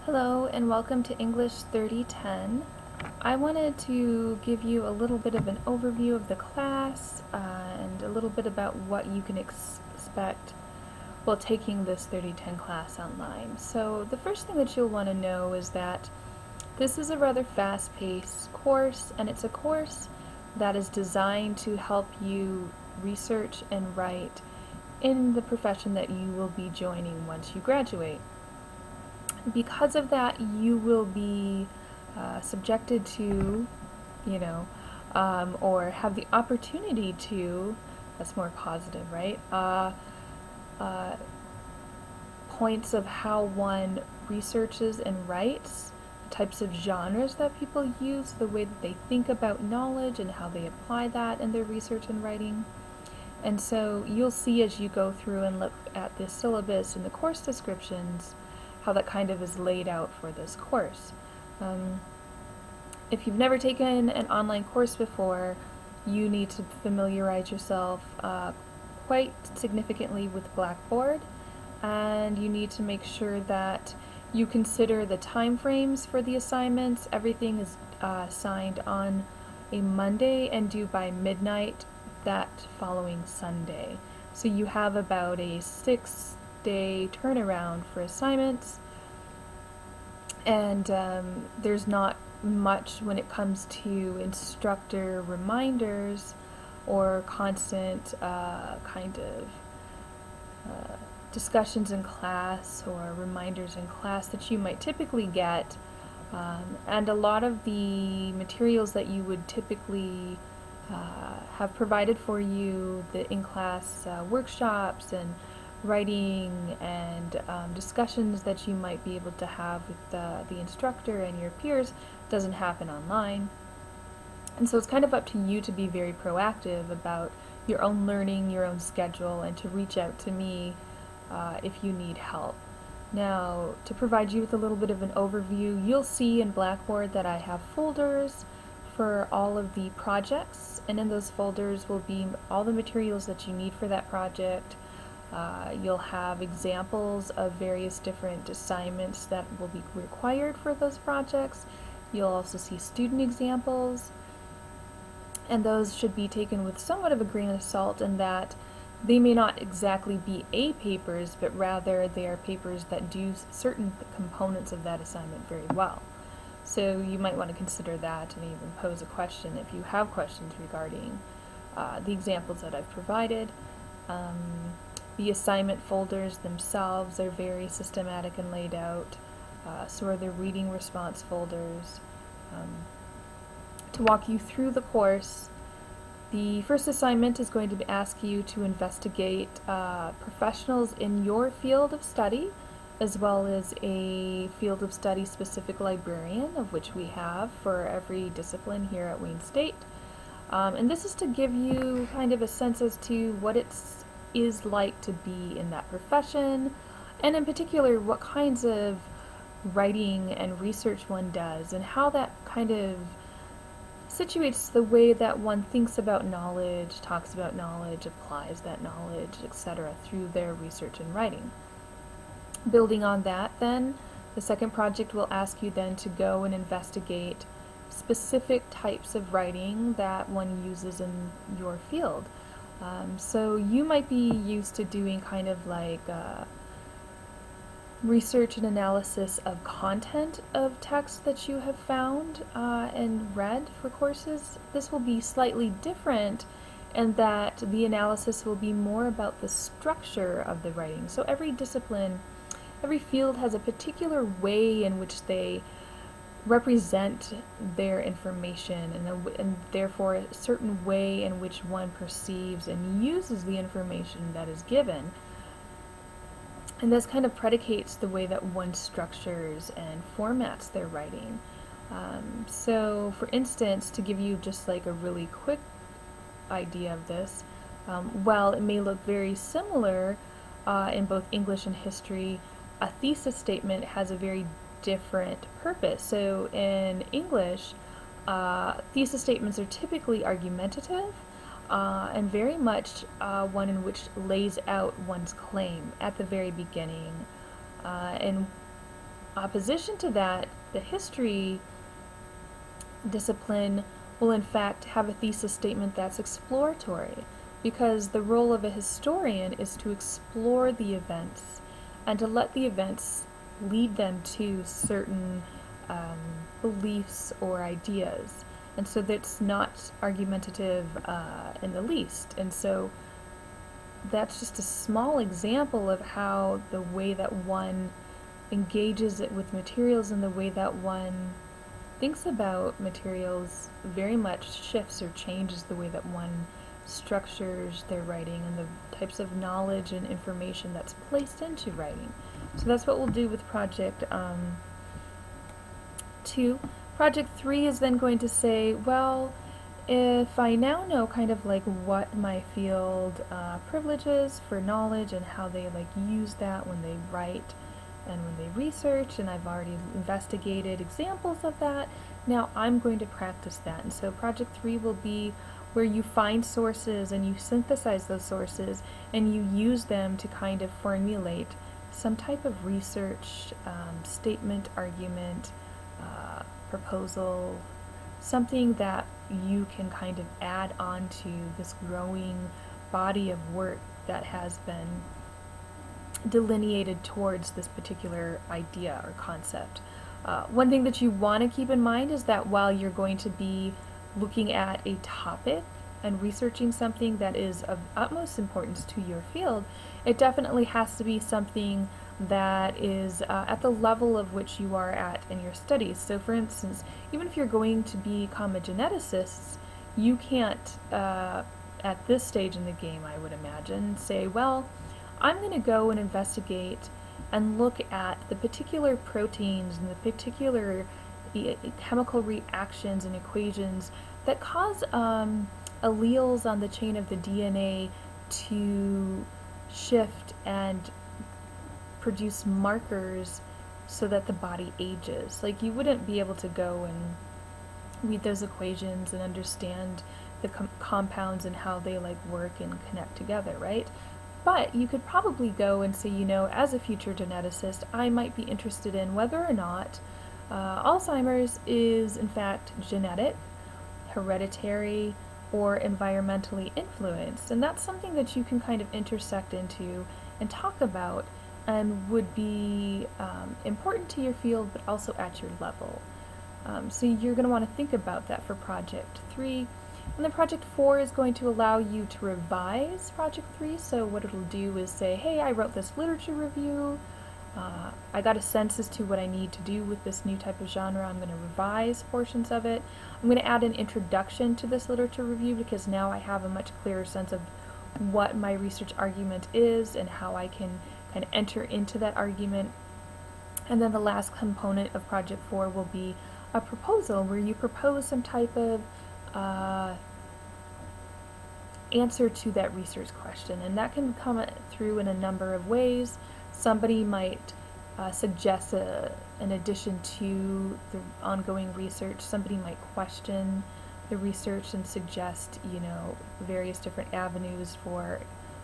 Hello and welcome to English 3010. I wanted to give you a little bit of an overview of the class and a little bit about what you can expect while taking this 3010 class online. So the first thing that you'll want to know is that this is a rather fast-paced course, and it's a course that is designed to help you research and write in the profession that you will be joining once you graduate. Because of that, you will be subjected to, or have the opportunity to, that's more positive, right? Points of how one researches and writes, the types of genres that people use, the way that they think about knowledge and how they apply that in their research and writing. And so you'll see as you go through and look at the syllabus and the course descriptions how that kind of is laid out for this course. If you've never taken an online course before, you need to familiarize yourself quite significantly with Blackboard, and you need to make sure that you consider the time frames for the assignments. Everything is assigned on a Monday and due by midnight that following Sunday. So you have about a 6-day turnaround for assignments, and there's not much when it comes to instructor reminders or constant discussions in class or reminders in class that you might typically get, and a lot of the materials that you would typically have provided for you, the in-class workshops and writing and discussions that you might be able to have with the instructor and your peers doesn't happen online. And so it's kind of up to you to be very proactive about your own learning, your own schedule, and to reach out to me if you need help. Now, to provide you with a little bit of an overview, you'll see in Blackboard that I have folders for all of the projects, and in those folders will be all the materials that you need for that project. You'll have examples of various different assignments that will be required for those projects. You'll also see student examples, and those should be taken with somewhat of a grain of salt in that they may not exactly be A papers, but rather they are papers that do certain components of that assignment very well. So you might want to consider that and even pose a question if you have questions regarding the examples that I've provided. The assignment folders themselves are very systematic and laid out. So are the reading response folders. To walk you through the course, the first assignment is going to ask you to investigate professionals in your field of study, as well as a field of study specific librarian, of which we have for every discipline here at Wayne State. And this is to give you kind of a sense as to what it is like to be in that profession, and in particular what kinds of writing and research one does, and how that kind of situates the way that one thinks about knowledge, talks about knowledge, applies that knowledge, etc. through their research and writing. Building on that, then, the second project will ask you then to go and investigate specific types of writing that one uses in your field. So you might be used to doing kind of like research and analysis of content of text that you have found and read for courses. This will be slightly different in that the analysis will be more about the structure of the writing. So every discipline, every field has a particular way in which they represent their information, and therefore a certain way in which one perceives and uses the information that is given. And this kind of predicates the way that one structures and formats their writing. So for instance, to give you just like a really quick idea of this, while it may look very similar in both English and history, a thesis statement has a very different purpose. So in English, thesis statements are typically argumentative, and very much one in which lays out one's claim at the very beginning, and opposition to that, the history discipline will in fact have a thesis statement that's exploratory, because the role of a historian is to explore the events and to let the events lead them to certain beliefs or ideas. And so that's not argumentative in the least. And so that's just a small example of how the way that one engages it with materials and the way that one thinks about materials very much shifts or changes the way that one structures their writing and the types of knowledge and information that's placed into writing. So that's what we'll do with project 2. Project 3 is then going to say, well, if I now know kind of like what my field privileges for knowledge and how they like use that when they write and when they research, and I've already investigated examples of that, now I'm going to practice that. And so project 3 will be where you find sources and you synthesize those sources and you use them to kind of formulate some type of research statement, argument, proposal, something that you can kind of add on to this growing body of work that has been delineated towards this particular idea or concept. One thing that you want to keep in mind is that while you're going to be looking at a topic and researching something that is of utmost importance to your field, it definitely has to be something that is at the level of which you are at in your studies. So for instance, even if you're going to become a geneticist, you can't, at this stage in the game, I would imagine, say, well, I'm going to go and investigate and look at the particular proteins and the particular chemical reactions and equations that cause alleles on the chain of the DNA to shift and produce markers so that the body ages. Like, you wouldn't be able to go and read those equations and understand the compounds and how they like work and connect together, right? But you could probably go and say, you know, as a future geneticist, I might be interested in whether or not Alzheimer's is in fact genetic, hereditary, or environmentally influenced. And that's something that you can kind of intersect into and talk about and would be important to your field, but also at your level. So you're going to want to think about that for Project 3. And then Project 4 is going to allow you to revise Project 3. So what it'll do is say, hey, I wrote this literature review. I got a sense as to what I need to do with this new type of genre. I'm going to revise portions of it. I'm going to add an introduction to this literature review because now I have a much clearer sense of what my research argument is and how I can kind of enter into that argument. And then the last component of Project 4 will be a proposal where you propose some type of answer to that research question, and that can come through in a number of ways. Somebody might suggest an addition to the ongoing research. Somebody might question the research and suggest, you know, various different avenues for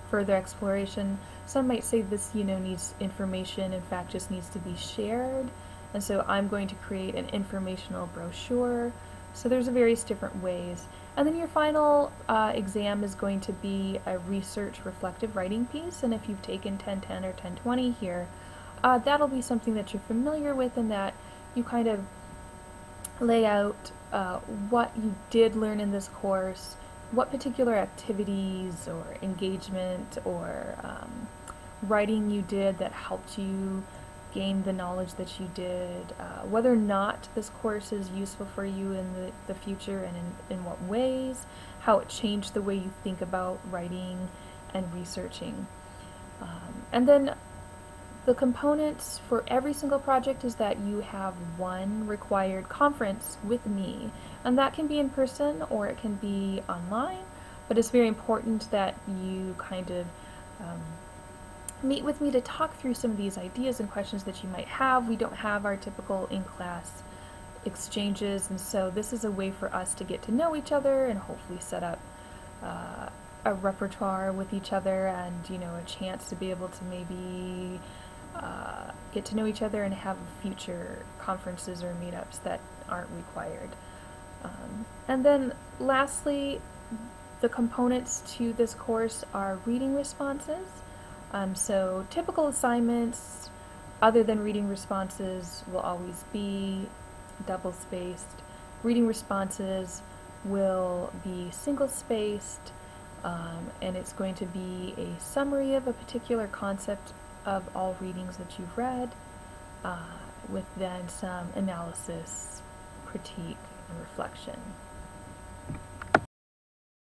further exploration. Some might say this, you know, needs information, in fact, just needs to be shared, and so I'm going to create an informational brochure. So there's various different ways. And then your final exam is going to be a research reflective writing piece, and if you've taken 1010 or 1020 here, that'll be something that you're familiar with and that you kind of lay out what you did learn in this course, what particular activities or engagement or writing you did that helped you gain the knowledge that you did, whether or not this course is useful for you in the future and in what ways, how it changed the way you think about writing and researching. And then the components for every single project is that you have one required conference with me, and that can be in person or it can be online, but it's very important that you kind of meet with me to talk through some of these ideas and questions that you might have. We don't have our typical in-class exchanges, and so this is a way for us to get to know each other and hopefully set up a repertoire with each other and, you know, a chance to be able to maybe get to know each other and have future conferences or meetups that aren't required. And then lastly, the components to this course are reading responses. So typical assignments, other than reading responses, will always be double-spaced. Reading responses will be single-spaced, and it's going to be a summary of a particular concept of all readings that you've read, with then some analysis, critique, and reflection.